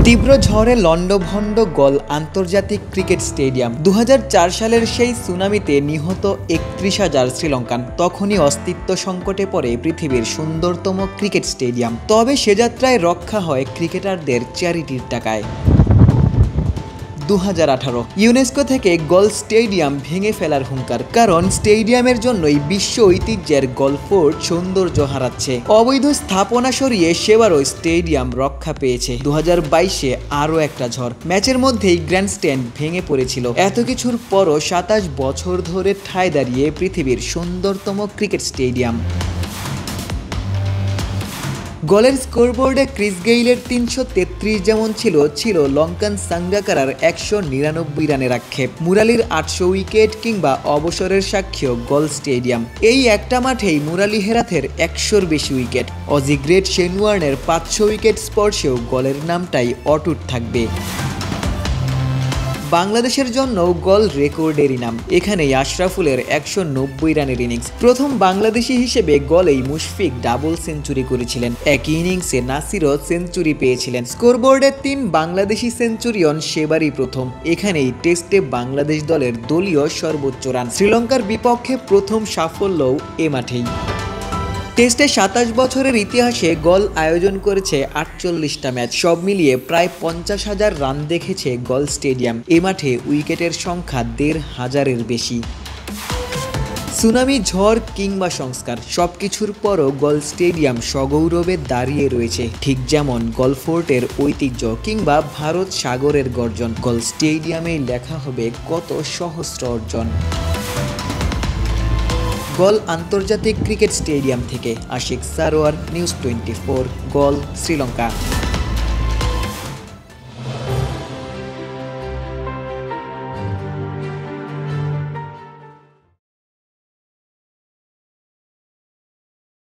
তীব্র ঝড়ে লণ্ডভণ্ড গল আন্তর্জাতিক ক্রিকেট স্টেডিয়াম। ২০০৪ সালের সেই সুনামিতে নিহত ৩১,০০০ শ্রীলঙ্কান। তখনই অস্তিত্ব সংকটে পড়ে পৃথিবীর সুন্দরতম ক্রিকেট স্টেডিয়াম। তবে সে যাত্রায় রক্ষা হয় ক্রিকেটারদের চ্যারিটির টাকায়। ২০১৮ ইউনেস্কো থেকে গল স্টেডিয়াম ভেঙে ফেলার হুঙ্কার, কারণ স্টেডিয়ামের জন্যই বিশ্ব ঐতিহ্যের গলফোর্ট সৌন্দর্য হারাচ্ছে। অবৈধ স্থাপনা সরিয়ে সেবারও স্টেডিয়াম রক্ষা পেয়েছে। ২০২২-এ আরও একটা ঝড়, ম্যাচের মধ্যেই গ্র্যান্ডস্ট্যান্ড ভেঙে পড়েছিল। এত কিছুর পরও ২৭ বছর ধরে ঠায় দাঁড়িয়ে পৃথিবীর সুন্দরতম ক্রিকেট স্টেডিয়াম। গলের স্কোরবোর্ডে ক্রিস গেইলের ৩৩৩ যেমন ছিল লঙ্কান সাঙ্গাকারার ১৯৯ রানের আক্ষেপ। মুরালির ৮০০ উইকেট কিংবা অবসরের সাক্ষীও গল স্টেডিয়াম। এই একটা মাঠেই মুরালি হেরাথের ১০০-র বেশি উইকেট। অজি গ্রেট শেন ওয়ার্নের ৫০০ উইকেট স্পর্শেও গলের নামটাই অটুট থাকবে। বাংলাদেশের জন্য গল রেকর্ডেরই নাম। এখানেই আশরাফুলের ১৯০ রানের ইনিংস। প্রথম বাংলাদেশি হিসেবে গলেই মুশফিক ডাবল সেঞ্চুরি করেছিলেন। একই ইনিংসে নাসিরও সেঞ্চুরি পেয়েছিলেন। স্কোরবোর্ডে ৩ বাংলাদেশি সেঞ্চুরিয়ন সেবারই প্রথম। এখানেই টেস্টে বাংলাদেশ দলের দলীয় সর্বোচ্চ রান। শ্রীলঙ্কার বিপক্ষে প্রথম সাফল্যও এ মাঠেই। টেস্টে ২৭ বছরের ইতিহাসে গল আয়োজন করেছে ৪৮টা ম্যাচ। সব মিলিয়ে প্রায় ৫০,০০০ রান দেখেছে গল স্টেডিয়াম। এ মাঠে উইকেটের সংখ্যা ১৫০০-এর বেশি। সুনামি, ঝড় কিংবা সংস্কার, সবকিছুর পরও গল স্টেডিয়াম সগৌরবে দাঁড়িয়ে রয়েছে। ঠিক যেমন গলফোর্টের ঐতিহ্য কিংবা ভারত সাগরের গর্জন, গল স্টেডিয়ামেই লেখা হবে কত সহস্র অর্জন। গল আন্তর্জাতিক ক্রিকেট স্টেডিয়াম থেকে আশিক সারোয়ার, নিউজ 24, গল, শ্রীলঙ্কা।